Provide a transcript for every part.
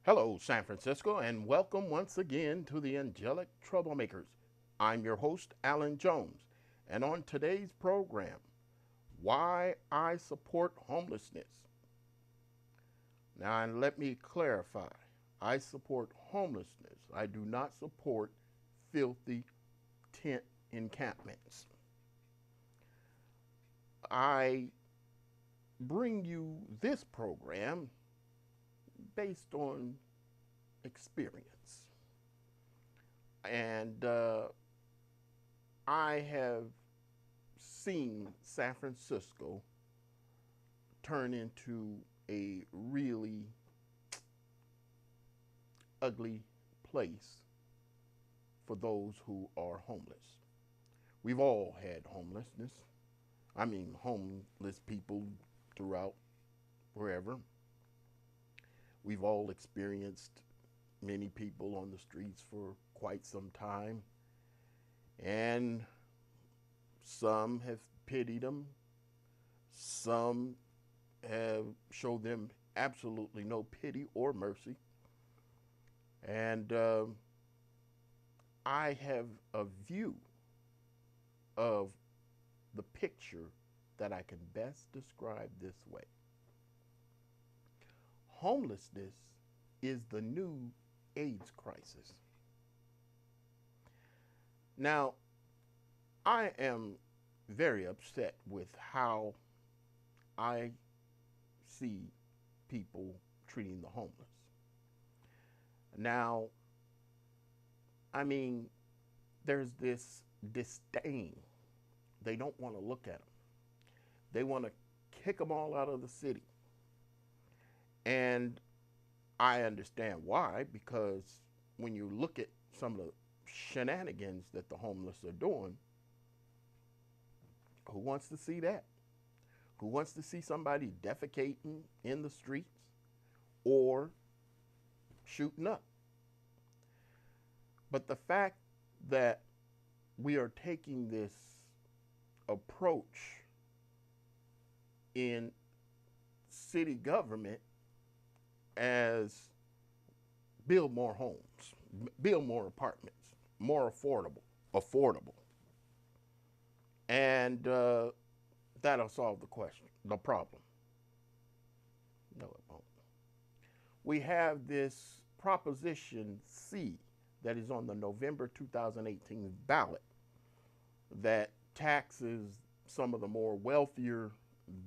Hello, San Francisco, and welcome once again to the Angelic Troublemakers. I'm your host, Alan Jones, and on today's program, why I support homelessness. Now, and let me clarify, I support homelessness. I do not support filthy tent encampments. I bring you this program based on experience. And I have seen San Francisco turn into a really ugly place for those who are homeless. We've all had homelessness. I mean, homeless people throughout wherever. We've all experienced many people on the streets for quite some time, and some have pitied them, some have showed them absolutely no pity or mercy. And I have a view of the picture that I can best describe this way. Homelessness is the new AIDS crisis. Now, I am very upset with how I see people treating the homeless. Now, I mean, there's this disdain. They don't want to look at them. They want to kick them all out of the city. And I understand why, because when you look at some of the shenanigans that the homeless are doing, who wants to see that? Who wants to see somebody defecating in the streets or shooting up? But the fact that we are taking this approach in city government as build more homes, build more apartments, more affordable, and that'll solve the question, the problem. No, it won't. We have this Proposition C that is on the November 2018 ballot that taxes some of the more wealthier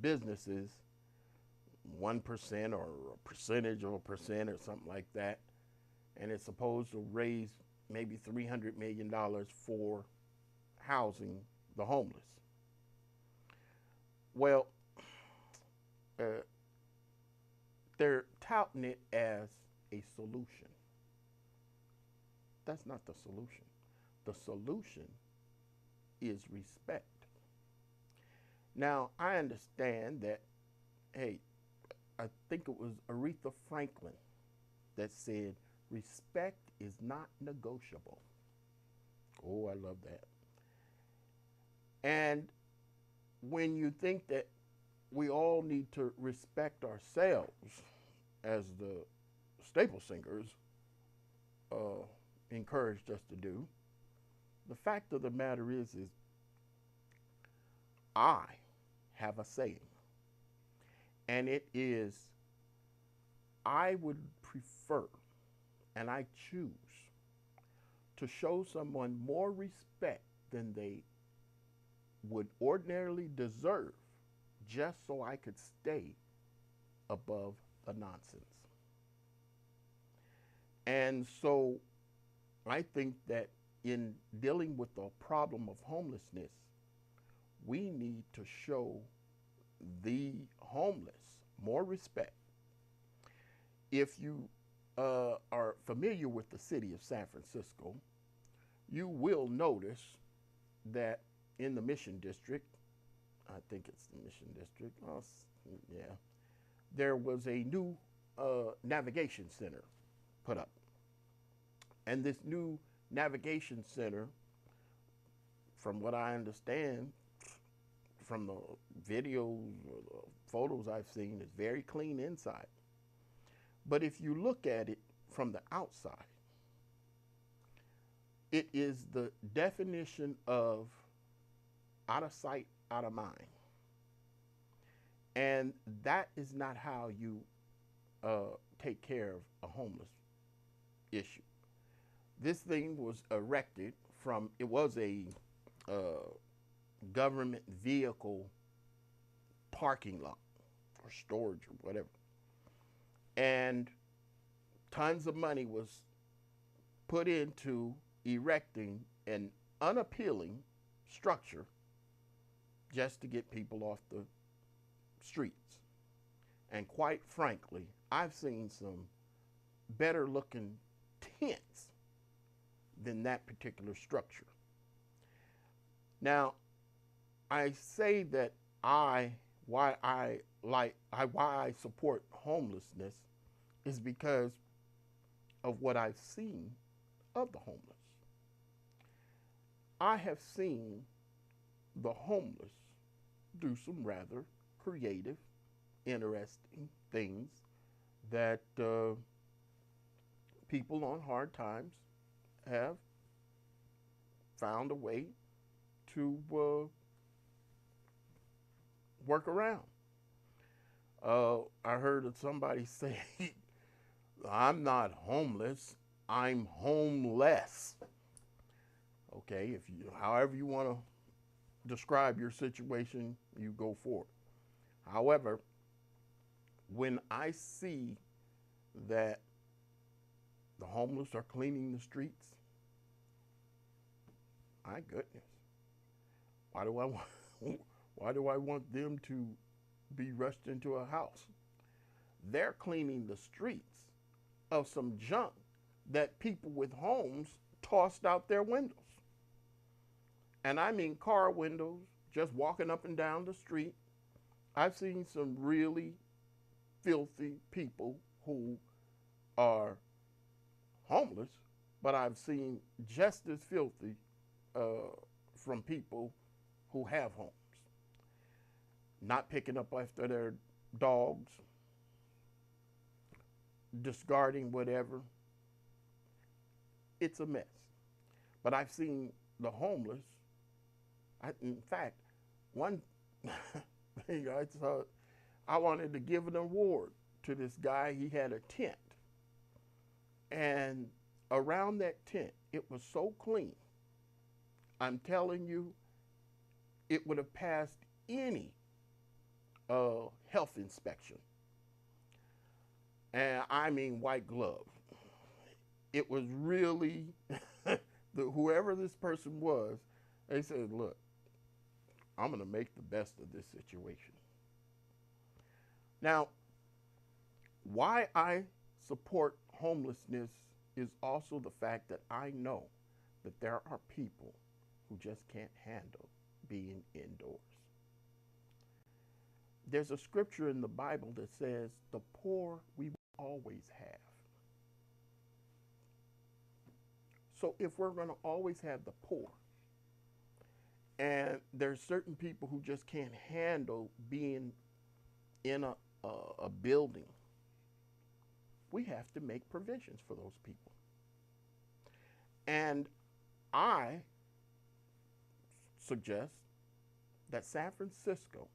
businesses 1% or a percentage of a percent or something like that. And it's supposed to raise maybe $300 million for housing the homeless. Well, uh, they're touting it as a solution. That's not the solution. The solution is respect. Now, I understand that, hey, I think it was Aretha Franklin that said, respect is not negotiable. Oh, I love that. And when you think that we all need to respect ourselves, as the Staple Singers uh, encouraged us to do, the fact of the matter is I have a saying, and it is, I would prefer and I choose to show someone more respect than they would ordinarily deserve just so I could stay above the nonsense. And so I think that in dealing with the problem of homelessness, we need to show the homeless more respect. If you are familiar with the city of San Francisco, you will notice that in the Mission District, I think it's the Mission District, oh, yeah, there was a new navigation center put up. And this new navigation center, from what I understand, from the videos or the photos I've seen, is very clean inside. But if you look at it from the outside, it is the definition of out of sight, out of mind. And that is not how you take care of a homeless issue. This thing was erected from, it was a government vehicle parking lot or storage or whatever. And tons of money was put into erecting an unappealing structure just to get people off the streets. And quite frankly, I've seen some better looking tents than that particular structure. Now, I say that why I support homelessness is because of what I've seen of the homeless. I have seen the homeless do some rather creative, interesting things that people on hard times have found a way to work around. I heard of somebody say, I'm not homeless, I'm homeless. Okay, if you, however you want to describe your situation, you go for it. However, when I see that the homeless are cleaning the streets, my goodness, why do I want them to be rushed into a house? They're cleaning the streets of some junk that people with homes tossed out their windows. And I mean car windows, just walking up and down the street. I've seen some really filthy people who are homeless, but I've seen just as filthy from people who have homes. Not picking up after their dogs, discarding whatever. It's a mess. But I've seen the homeless. In fact, one thing I saw, I wanted to give an award to this guy. He had a tent. And around that tent, it was so clean. I'm telling you, it would have passed any health inspection. And I mean white glove. It was really, whoever this person was, they said, look, I'm going to make the best of this situation. Now, why I support homelessness is also the fact that I know that there are people who just can't handle being indoors. There's a scripture in the Bible that says, the poor we will always have. So if we're going to always have the poor, and there's certain people who just can't handle being in a building, we have to make provisions for those people. And I suggest that San Francisco,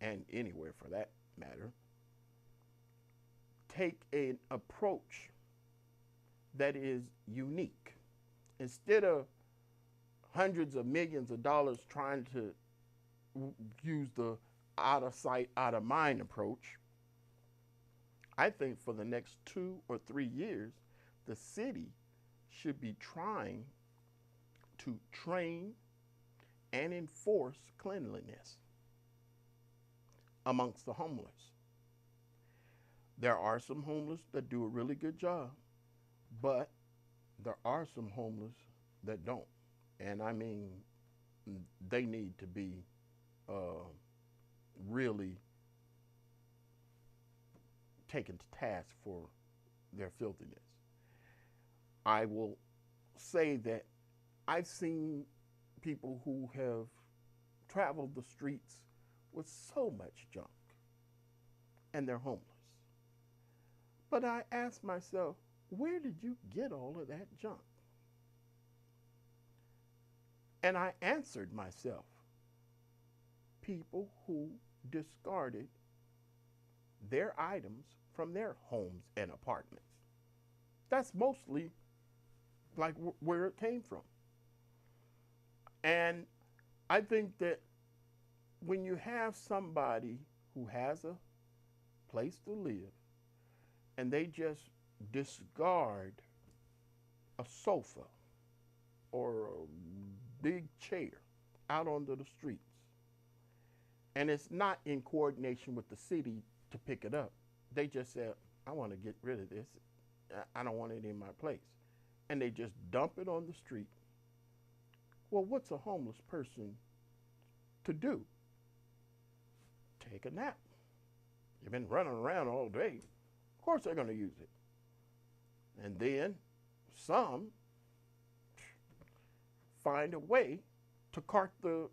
and anywhere for that matter, take an approach that is unique. Instead of hundreds of millions of dollars trying to use the out of sight, out of mind approach, I think for the next 2 or 3 years, the city should be trying to train and enforce cleanliness amongst the homeless. There are some homeless that do a really good job, but there are some homeless that don't. And I mean, they need to be really taken to task for their filthiness. I will say that I've seen people who have traveled the streets with so much junk, and they're homeless. But I asked myself, where did you get all of that junk? And I answered myself, people who discarded their items from their homes and apartments. That's mostly like where it came from. And I think that when you have somebody who has a place to live and they just discard a sofa or a big chair out onto the streets, and it's not in coordination with the city to pick it up, they just say, I want to get rid of this. I don't want it in my place. And they just dump it on the street. Well, what's a homeless person to do? Take a nap. You've been running around all day. Of course they're going to use it. And then some find a way to cart the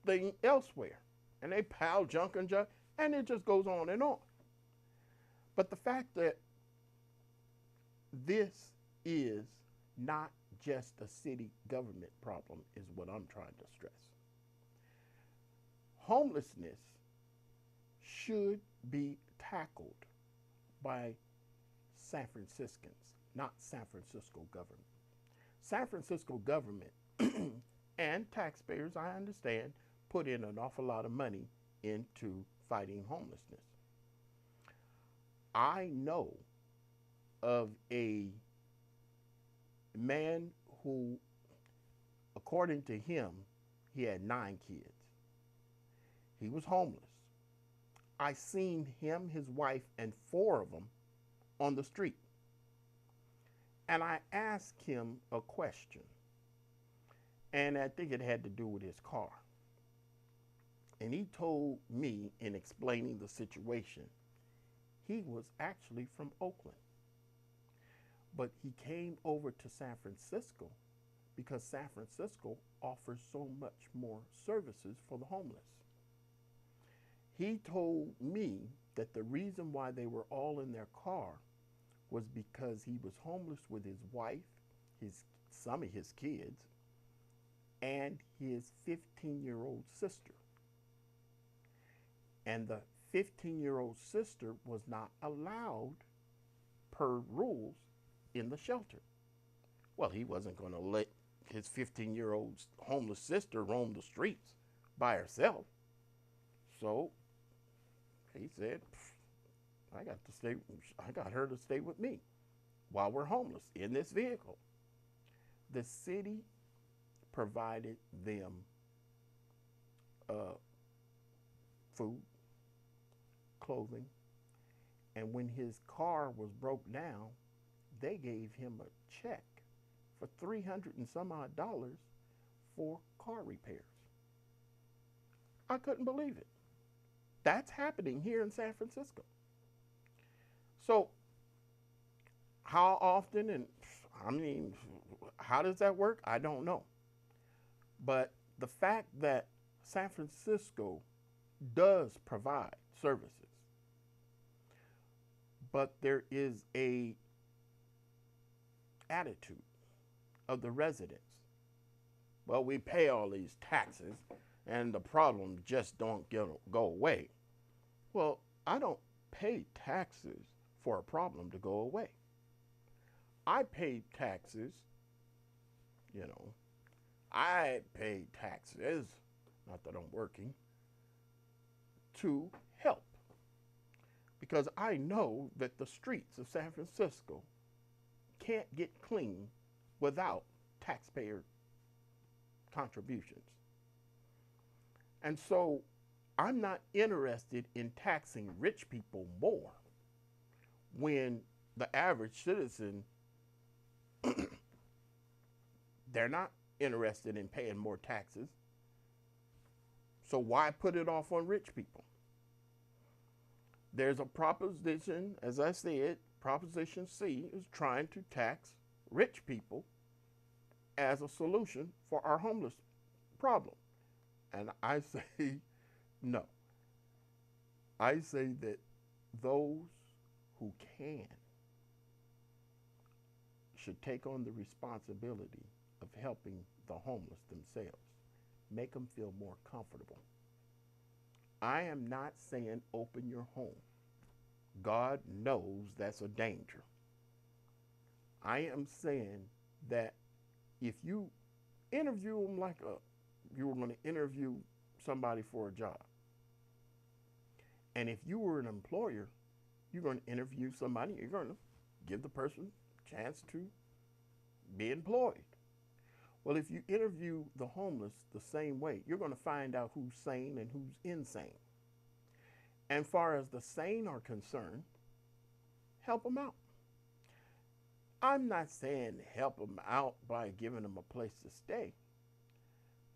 thing elsewhere. And they pile junk and junk, and it just goes on and on. But the fact that this is not just a city government problem is what I'm trying to stress. Homelessness should be tackled by San Franciscans, not San Francisco government. San Francisco government and taxpayers, I understand, put in an awful lot of money into fighting homelessness. I know of a man who, according to him, he had 9 kids. He was homeless. I seen him, his wife, and 4 of them on the street. And I asked him a question, and I think it had to do with his car. And he told me, in explaining the situation, he was actually from Oakland. But he came over to San Francisco because San Francisco offers so much more services for the homeless. He told me that the reason why they were all in their car was because he was homeless with his wife, some of his kids, and his 15-year-old sister. And the 15-year-old sister was not allowed, per rules, in the shelter. Well, he wasn't going to let his 15-year-old homeless sister roam the streets by herself. So he said, I got her to stay with me while we're homeless in this vehicle. The city provided them food, clothing, and when his car was broke down, they gave him a check for $300 and some odd for car repairs. I couldn't believe it. That's happening here in San Francisco. So how often, and I mean, how does that work? I don't know. But the fact that San Francisco does provide services, but there is a attitude of the residents. Well, we pay all these taxes and the problem just don't go away. Well, I don't pay taxes for a problem to go away. I pay taxes, I pay taxes, not that I'm working, to help. Because I know that the streets of San Francisco can't get clean without taxpayer contributions. And so I'm not interested in taxing rich people more when the average citizen, they're not interested in paying more taxes. So why put it off on rich people? There's a proposition, as I said, Proposition C is trying to tax rich people as a solution for our homeless problem. And I say no. I say that those who can should take on the responsibility of helping the homeless themselves. Make them feel more comfortable. I am not saying open your home. God knows that's a danger. I am saying that if you interview them like you were going to interview somebody for a job, and if you were an employer, you're going to interview somebody, you're going to give the person a chance to be employed. Well, if you interview the homeless the same way, you're going to find out who's sane and who's insane. And far as the sane are concerned, help them out. I'm not saying help them out by giving them a place to stay,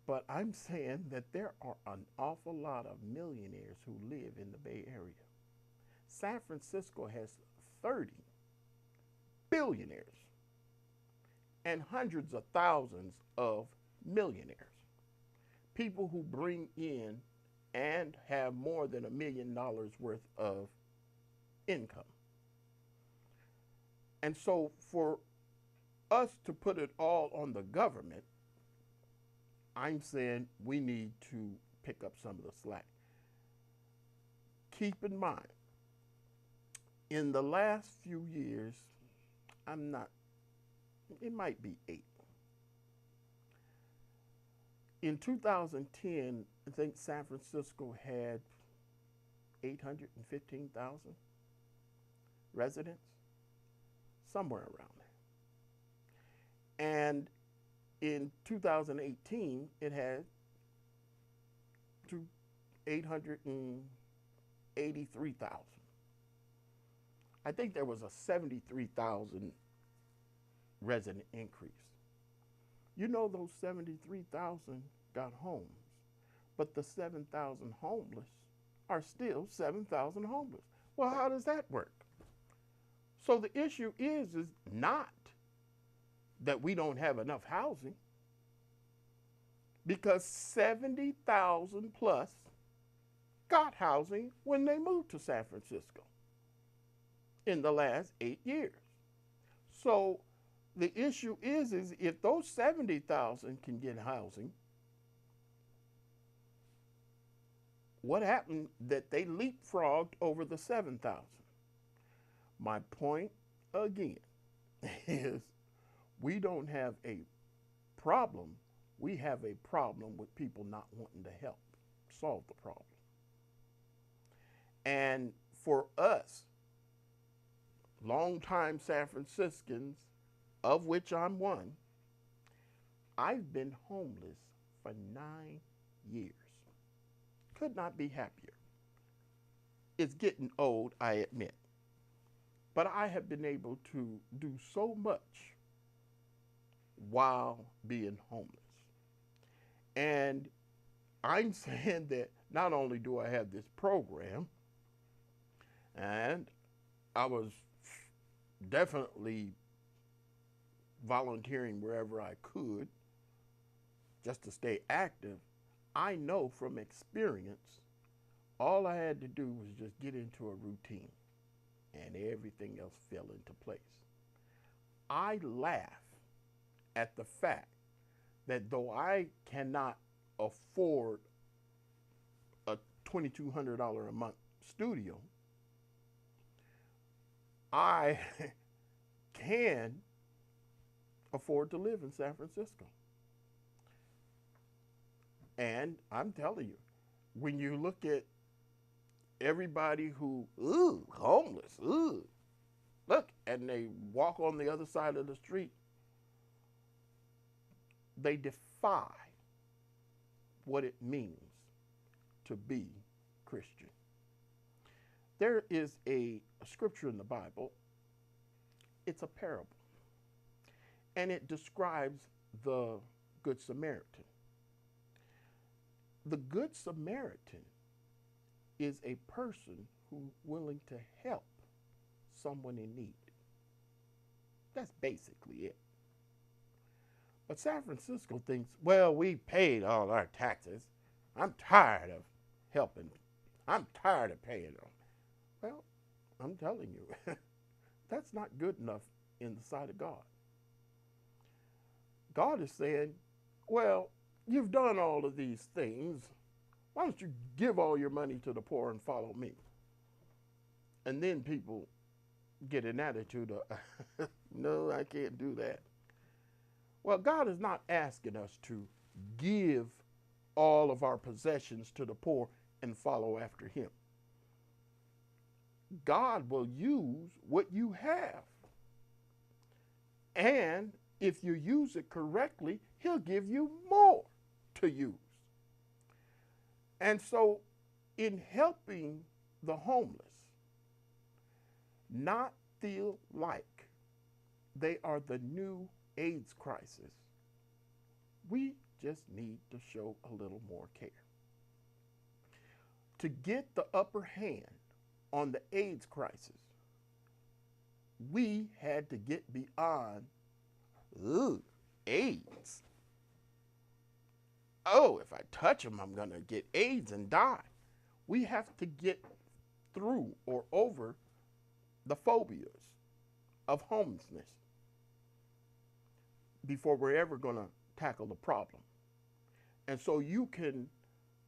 but I'm saying that there are an awful lot of millionaires who live in the Bay Area. San Francisco has 30 billionaires and hundreds of thousands of millionaires, people who bring in and have more than $1 million worth of income. And so for us to put it all on the government, I'm saying we need to pick up some of the slack. Keep in mind, in the last few years, it might be 8. In 2010, I think San Francisco had 815,000 residents, somewhere around there. And in 2018, it had 883,000. I think there was a 73,000 resident increase. You know, those 73,000 got homes, but the 7,000 homeless are still 7,000 homeless. Well, how does that work? So the issue is not that we don't have enough housing, because 70,000 plus got housing when they moved to San Francisco in the last 8 years. So the issue is if those 70,000 can get housing, what happened that they leapfrogged over the 7,000? My point again is we don't have a problem. We have a problem with people not wanting to help solve the problem. And for us, longtime San Franciscans, of which I'm one, I've been homeless for 9 years. Could not be happier. It's getting old, I admit. But I have been able to do so much while being homeless. And I'm saying that not only do I have this program, and I was definitely volunteering wherever I could just to stay active, I know from experience, all I had to do was just get into a routine and everything else fell into place. I laugh at the fact that though I cannot afford a $2,200 a month studio, I can afford to live in San Francisco. And I'm telling you, when you look at everybody who, homeless, look, and they walk on the other side of the street, they defy what it means to be Christian. There is a scripture in the Bible, it's a parable, and it describes the Good Samaritan. The Good Samaritan is a person who's willing to help someone in need. That's basically it. But San Francisco thinks, well, we paid all our taxes. I'm tired of helping. I'm tired of paying them. Well, I'm telling you, that's not good enough in the sight of God. God is saying, well, you've done all of these things. Why don't you give all your money to the poor and follow me? And then people get an attitude of, no, I can't do that. Well, God is not asking us to give all of our possessions to the poor and follow after him. God will use what you have. And if you use it correctly, he'll give you more to use. And so, in helping the homeless not feel like they are the new AIDS crisis, we just need to show a little more care. To get the upper hand on the AIDS crisis, we had to get beyond, AIDS. Oh, if I touch them, I'm going to get AIDS and die. We have to get through or over the phobias of homelessness before we're ever going to tackle the problem. And so you can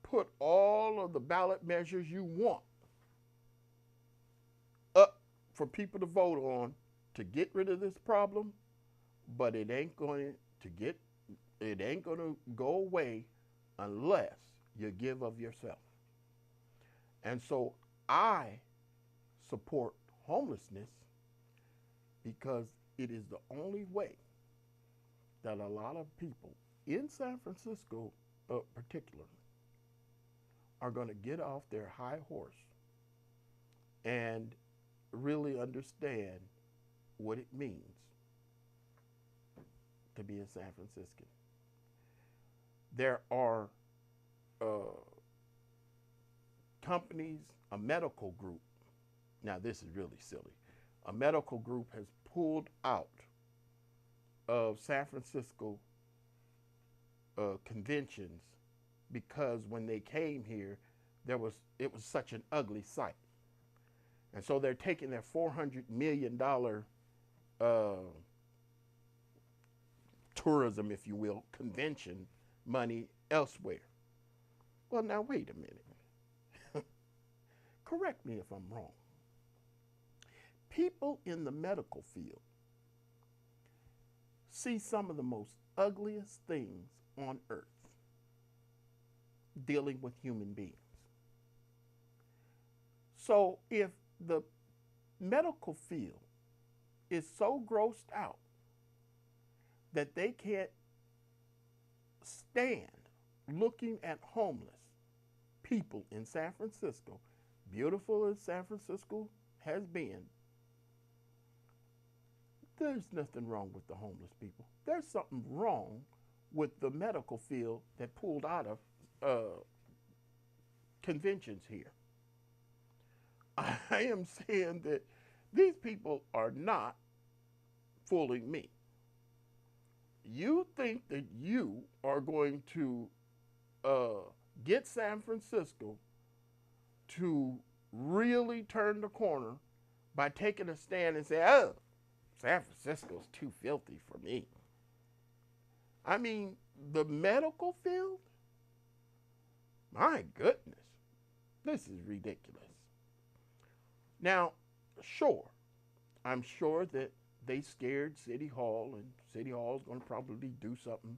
put all of the ballot measures you want up for people to vote on to get rid of this problem, but it ain't going to go away unless you give of yourself. And so I support homelessness because it is the only way that a lot of people in San Francisco, particularly, are going to get off their high horse and really understand what it means to be a San Franciscan. There are companies, a medical group. Now, this is really silly. A medical group has pulled out of San Francisco conventions because when they came here, it was such an ugly sight. And so they're taking their $400 million tourism, if you will, convention money elsewhere. Well, now, wait a minute. Correct me if I'm wrong. People in the medical field see some of the most ugliest things on earth dealing with human beings. So if the medical field is so grossed out that they can't stand looking at homeless people in San Francisco, beautiful as San Francisco has been, there's nothing wrong with the homeless people. There's something wrong with the medical field that pulled out of conventions here. I am saying that these people are not fooling me. You think that you are going to get San Francisco to really turn the corner by taking a stand and say, oh, San Francisco's too filthy for me. I mean, the medical field? My goodness, this is ridiculous. Now, sure, I'm sure that they scared City Hall, and City Hall is going to probably do something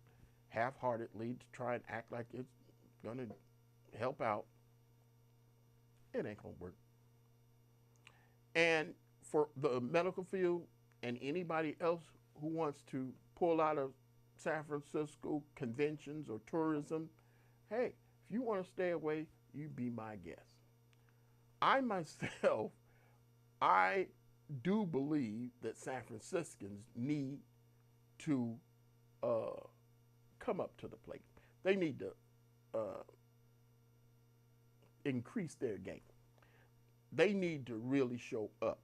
half-heartedly to try and act like it's going to help out. It ain't going to work. And for the medical field and anybody else who wants to pull out of San Francisco conventions or tourism, hey, if you want to stay away, you be my guest. I myself, I do believe that San Franciscans need to come up to the plate. They need to increase their game. They need to really show up.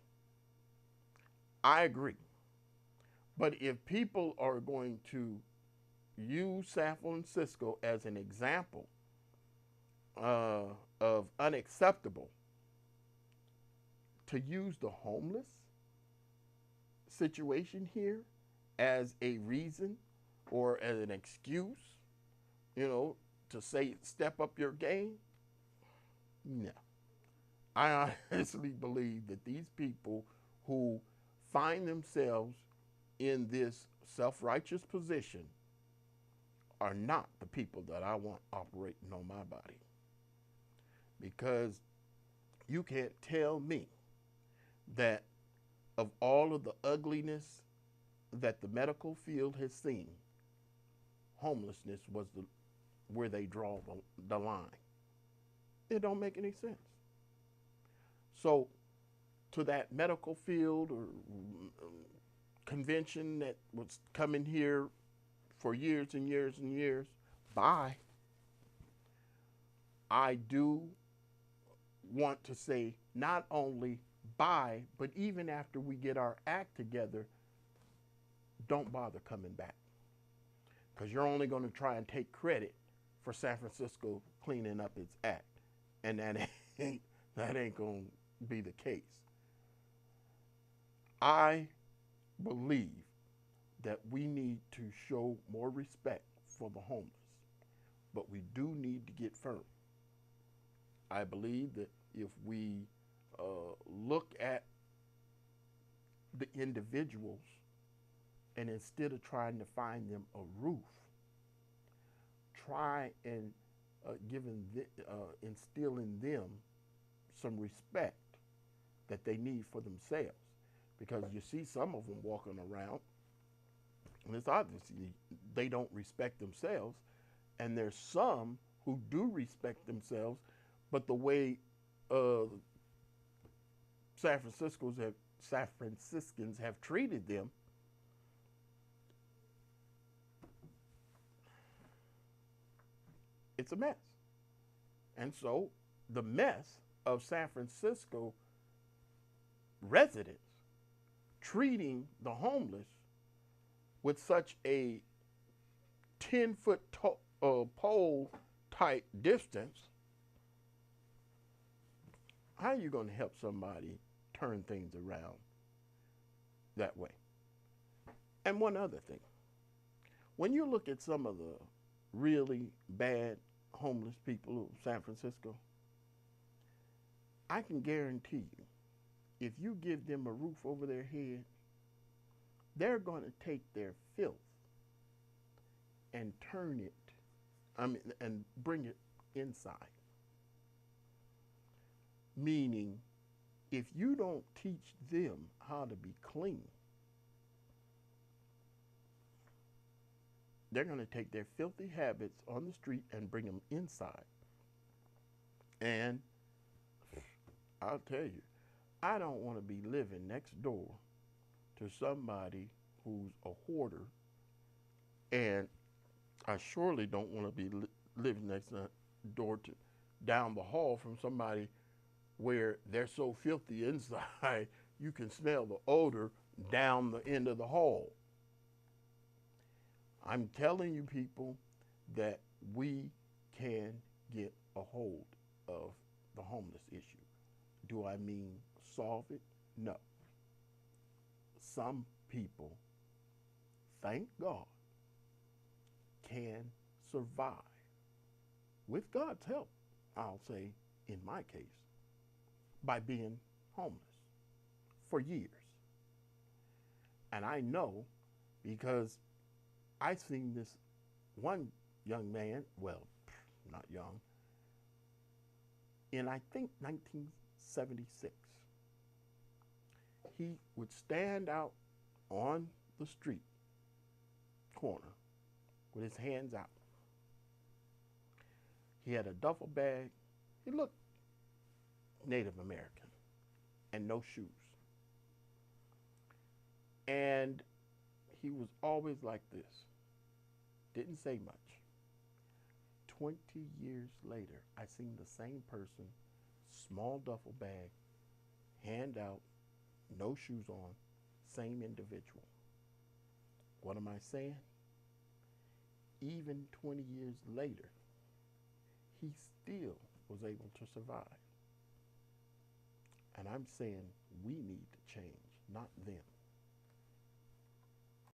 I agree. But if people are going to use San Francisco as an example of unacceptable to use the homeless situation here as a reason or as an excuse, you know, to say step up your game, no. I honestly believe that these people who find themselves in this self-righteous position are not the people that I want operating on my body. Because you can't tell me that of all of the ugliness that the medical field has seen, homelessness was where they draw the line. It don't make any sense. So to that medical field or convention that was coming here for years and years and years, bye. I do want to say not only bye, but even after we get our act together, don't bother coming back. Because you're only going to try and take credit for San Francisco cleaning up its act. And that ain't going to be the case. I believe that we need to show more respect for the homeless, but we do need to get firm. I believe that if we look at the individuals and instead of trying to find them a roof, try and instill in them some respect that they need for themselves. Because you see some of them walking around, and it's obviously they don't respect themselves, and there's some who do respect themselves, but the way San Franciscans have treated them, it's a mess. And so the mess of San Francisco residents treating the homeless with such a 10-foot pole type distance, how are you going to help somebody turn things around that way? And one other thing, when you look at some of the really bad homeless people of San Francisco, I can guarantee you, if you give them a roof over their head, they're going to take their filth and turn it, and bring it inside. Meaning, if you don't teach them how to be clean, they're going to take their filthy habits on the street and bring them inside. And I'll tell you, I don't want to be living next door to somebody who's a hoarder, and I surely don't want to be living next door to down the hall from somebody where they're so filthy inside you can smell the odor down the end of the hall. I'm telling you people that we can get a hold of the homeless issue. Do I mean solve it? No. Some people, thank God, can survive, with God's help, I'll say, in my case, by being homeless for years. And I know because I've seen this one young man, well, not young, in I think 1976. He would stand out on the street corner with his hands out. He had a duffel bag. He looked Native American, and no shoes. And he was always like this. Didn't say much. 20 years later, I seen the same person, small duffel bag, hand out, no shoes on, same individual. What am I saying? Even 20 years later, he still was able to survive. And I'm saying we need to change, not them.